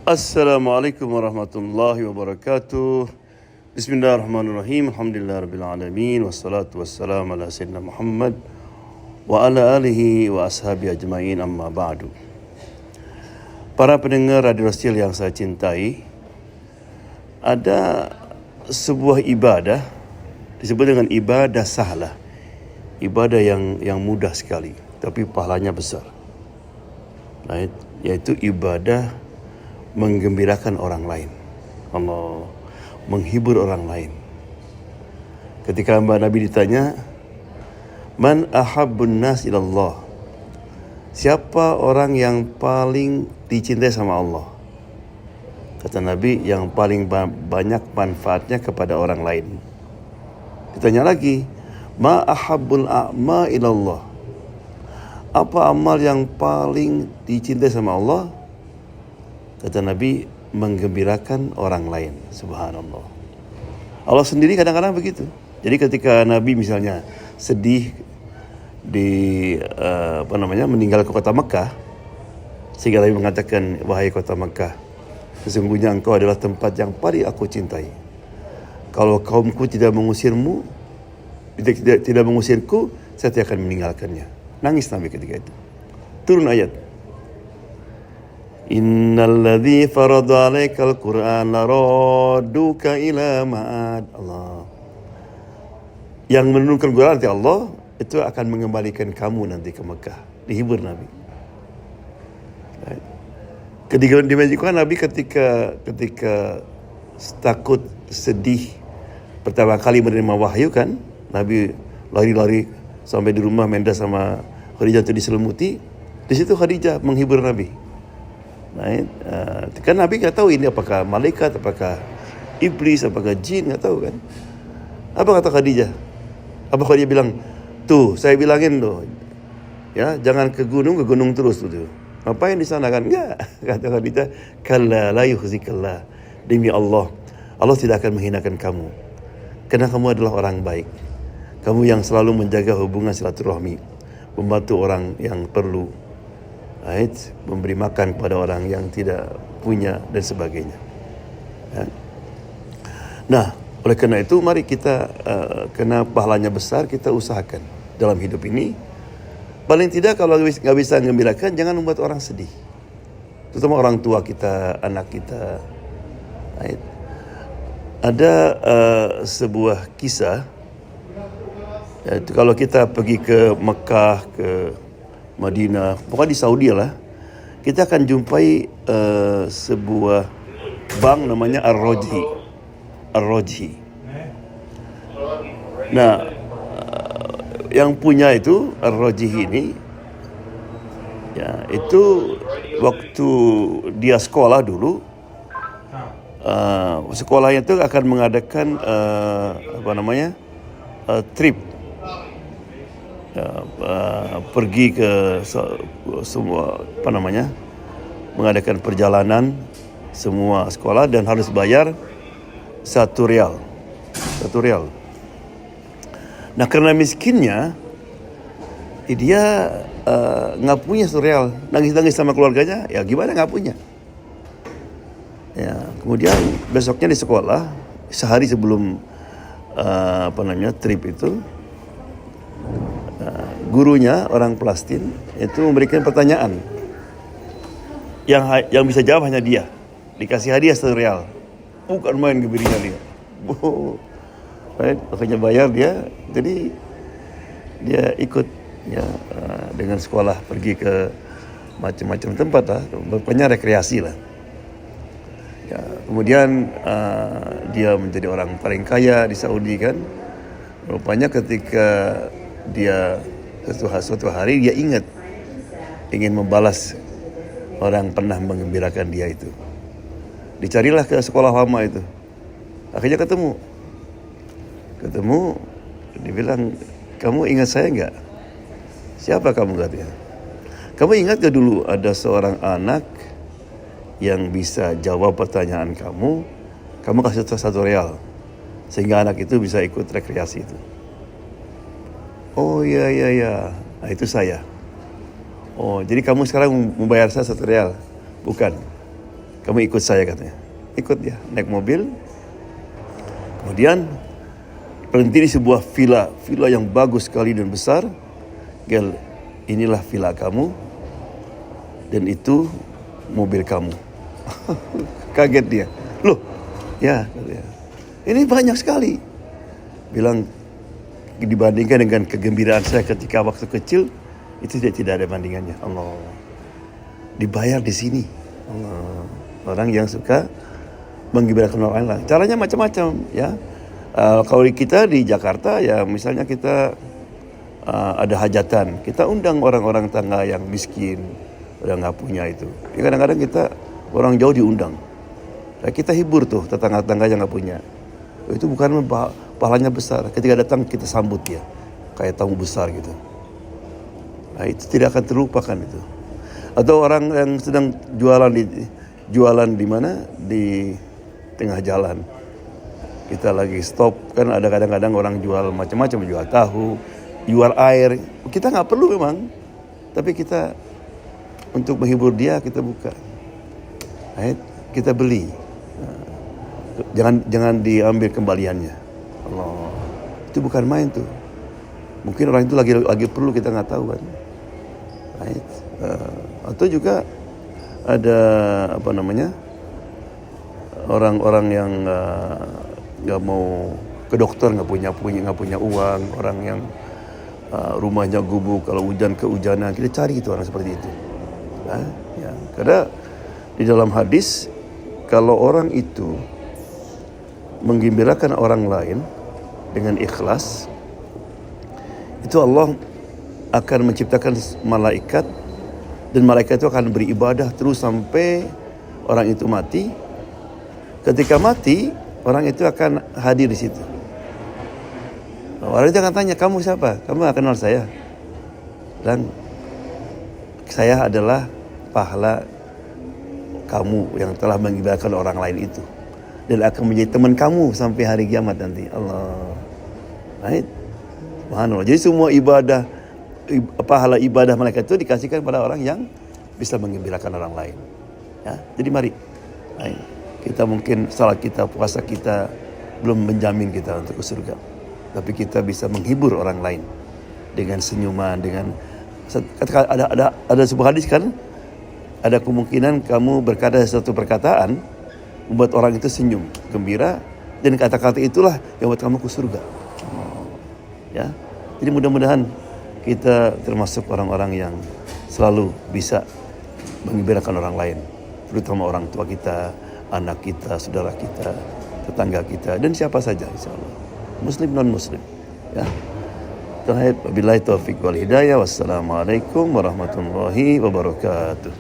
Assalamualaikum warahmatullahi wabarakatuh. Bismillahirrahmanirrahim. Alhamdulillahirabbil alamin wassalatu wassalamu ala sayyidina Muhammad wa ala alihi wa ashabi ajmain, amma ba'du. Para pendengar Radio Rastil yang saya cintai, ada sebuah ibadah disebut dengan ibadah sahlah. Ibadah yang mudah sekali tapi pahalanya besar. Yaitu ibadah menggembirakan orang lain. Allah, menghibur orang lain. Ketika Nabi ditanya, "Man ahabbun nas ilallah?" Siapa orang yang paling dicintai sama Allah? Kata Nabi, yang paling banyak manfaatnya kepada orang lain. Ditanya lagi, "Ma ahabbul a'ma ilallah?" Apa amal yang paling dicintai sama Allah? Kata Nabi, menggembirakan orang lain. Subhanallah. Allah sendiri kadang-kadang begitu. Jadi ketika Nabi misalnya sedih meninggal ke kota Mekah, sehingga Nabi mengatakan, "Wahai kota Mekah, sesungguhnya engkau adalah tempat yang paling aku cintai. Kalau kaumku tidak mengusirmu, tidak mengusirku, saya tidak akan meninggalkannya." Nangis Nabi ketika itu. Turun ayat, "Innalladzi farada 'alaikal Qur'an laradduka ila ma'ad." Allah. Yang menurunkan Quran nanti Allah itu akan mengembalikan kamu nanti ke Mekah. Dihibur Nabi. Ketika dimajukan Nabi ketika takut, sedih pertama kali menerima wahyu kan, Nabi lari-lari sampai di rumah Mendas sama Khadijah itu diselimuti. Di situ Khadijah menghibur Nabi. Kan Nabi nggak tahu ini apakah malaikat, apakah iblis, apakah jin, nggak tahu kan. Apa kata Khadijah? Apa Khadijah bilang, "Tuh, saya bilangin tuh, ya jangan ke gunung terus tuh. Ngapain di sana kan?" Enggak, kata Khadijah, "Kalla la yukhzikallah." Demi Allah, Allah tidak akan menghinakan kamu. Karena kamu adalah orang baik. Kamu yang selalu menjaga hubungan silaturahmi, membantu orang yang perlu, memberi makan kepada orang yang tidak punya dan sebagainya. Nah, oleh karena itu mari kita karena pahalanya besar, kita usahakan dalam hidup ini. Paling tidak kalau nggak bisa menggembirakan, jangan membuat orang sedih. Terutama orang tua kita, anak kita. Ada sebuah kisah. Yaitu kalau kita pergi ke Mekah, ke Madinah, pokoknya di Saudi lah, kita akan jumpai sebuah bank namanya Ar-Rajhi. Nah, yang punya itu Ar-Rajhi ini, ya itu waktu dia sekolah dulu, sekolahnya itu akan mengadakan trip. Pergi ke semua mengadakan perjalanan semua sekolah dan harus bayar 1 rial. Nah, karena miskinnya dia nggak punya 1 rial, nangis sama keluarganya, ya gimana nggak punya. Ya, kemudian besoknya di sekolah, sehari sebelum trip itu, gurunya orang Palestina itu memberikan pertanyaan yang bisa jawab hanya dia. Dikasih hadiah 1 rial. Bukan main gembiranya dia. Makanya bayar dia. Jadi dia ikut dengan sekolah pergi ke macam-macam tempat lah. Pokoknya rekreasi lah. Ya, kemudian dia menjadi orang paling kaya di Saudi kan. Rupanya ketika dia suatu hari dia ingin membalas orang pernah menggembirakan dia itu. Dicarilah ke sekolah lama itu. Akhirnya ketemu. Dia bilang, "Kamu ingat saya enggak?" "Siapa kamu?" katanya. "Kamu ingat gak dulu ada seorang anak yang bisa jawab pertanyaan kamu kasih 1 rial. Sehingga anak itu bisa ikut rekreasi itu." "Oh iya. Nah, itu saya." "Oh, jadi kamu sekarang membayar saya 1 rial?" "Bukan. Kamu ikut saya katanya. Ikut dia, naik mobil. Kemudian berhenti di sebuah villa yang bagus sekali dan besar. Gel, inilah villa kamu dan itu mobil kamu. Kaget dia. Loh, ya, ini banyak sekali. Bilang dibandingkan dengan kegembiraan saya ketika waktu kecil, itu tidak ada bandingannya. Allah, dibayar di sini. Allah. Orang yang suka menggembirakan orang lain. Caranya macam-macam, ya. Kalau kita di Jakarta, ya misalnya kita ada hajatan, kita undang orang-orang tangga yang miskin, udah nggak punya itu. Ya, kadang-kadang kita orang jauh diundang. Nah, kita hibur tuh tetangga-tetangga yang nggak punya. Itu bukan pahalanya besar. Ketika datang kita sambut dia kayak tamu besar gitu. Nah, itu tidak akan terlupakan itu. Atau orang yang sedang jualan di mana, di tengah jalan. Kita lagi stop, kan ada kadang-kadang orang jual macam-macam, jual tahu, jual air. Kita nggak perlu memang, tapi kita untuk menghibur dia kita buka, kita beli. Jangan diambil kembaliannya. Allah, itu bukan main tuh. Mungkin orang itu lagi perlu, kita nggak tahu kan. Atau juga ada orang-orang yang nggak mau ke dokter, nggak punya uang, orang yang rumahnya gubuk, kalau hujan kehujanan, kita cari itu orang seperti itu. Ya. Karena di dalam hadis, kalau orang itu menggembirakan orang lain dengan ikhlas, itu Allah akan menciptakan malaikat, dan malaikat itu akan beribadah terus sampai orang itu mati. Ketika mati, orang itu akan hadir di situ. Orang itu akan tanya, kamu siapa? Kamu gak kenal saya? Dan saya adalah pahala kamu yang telah menggembirakan orang lain itu, dan akan menjadi teman kamu sampai hari kiamat nanti. Allah. Subhanallah. Jadi semua ibadah, pahala ibadah malaikat itu dikasihkan pada orang yang bisa menggembirakan orang lain. Ya, jadi mari. Kita mungkin salat kita, puasa kita belum menjamin kita untuk ke surga, tapi kita bisa menghibur orang lain dengan senyuman, dengan ada sebuah hadis kan, ada kemungkinan kamu berkata satu perkataan membuat orang itu senyum, gembira, dan kata-kata itulah yang membuat kamu ke surga. Ya, jadi mudah-mudahan kita termasuk orang-orang yang selalu bisa menggembirakan orang lain, terutama orang tua kita, anak kita, saudara kita, tetangga kita, dan siapa saja, insyaallah, muslim non muslim. Ya. Terakhir, wabillahi taufiq wal hidayah. Wassalamualaikum warahmatullahi wabarakatuh.